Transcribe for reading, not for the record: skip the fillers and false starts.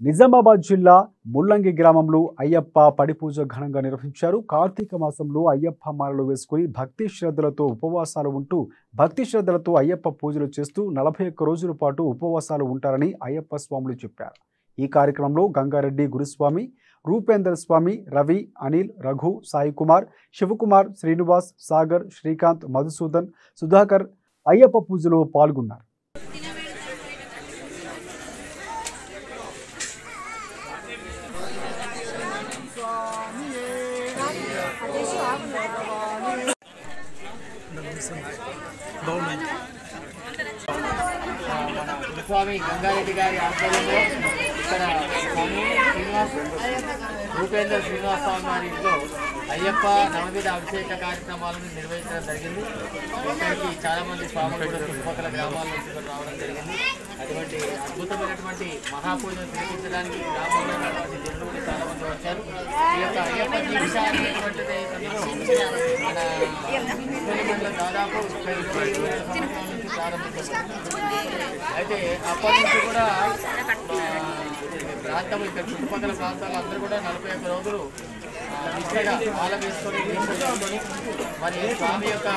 నిజామాబాద్ జిల్లా ముల్లంగి గ్రామంలో అయ్యప్ప పడిపూజ ఘనంగా నిర్వహించారు. కార్తీక మాసంలో అయ్యప్ప మాలలు వేసుకుని భక్తి శ్రద్ధలతో ఉపవాసాలు ఉంటూ అయ్యప్ప పూజలు చేస్తూ 41 రోజుల పాటు ఉపవాసాలు ఉంటారని అయ్యప్ప స్వాములు చెప్పారు. ఈ కార్యక్రమంలో గంగారెడ్డి గురుస్వామి, రూపేందర్ స్వామి, రవి, అనిల్, రఘు, సాయి కుమార్, శివకుమార్, శ్రీనివాస్, సాగర్, శ్రీకాంత్, మధుసూదన్, సుధాకర్ అయ్యప్ప పూజలో పాల్గొన్నారు. స్వామి గంగారెడ్డి గారి ఆధ్వర్యంలో ఇక్కడ స్వామి శ్రీనివాస్ రూపేందర్ శ్రీనివాస్ స్వామి వారి ఇంట్లో అయ్యప్ప నవవిధ అభిషేక కార్యక్రమాలను నిర్వహించడం జరిగింది. ఇక్కడికి చాలామంది స్వాములు కూడా చుట్టుపక్కల గ్రామాల నుంచి కూడా రావడం జరిగింది. అటువంటి అద్భుతమైనటువంటి మహాపూజను తిలకించడానికి గ్రామంలో ఉన్నటువంటి జనులు కూడా చాలామంది వచ్చారు. ఈ యొక్క అయ్యప్ప దీక్ష అనేటువంటిది మన దాదాపు 20 సంవత్సరాల నుంచి ప్రారంభించబడింది. అయితే అప్పటి నుంచి కూడా ప్రాంతం ఇక్కడ చుట్టుపక్కల ప్రాంతాలు అందరూ కూడా 41 రోజులు నిష్టగా మాల వేసుకొని మరి స్వామి యొక్క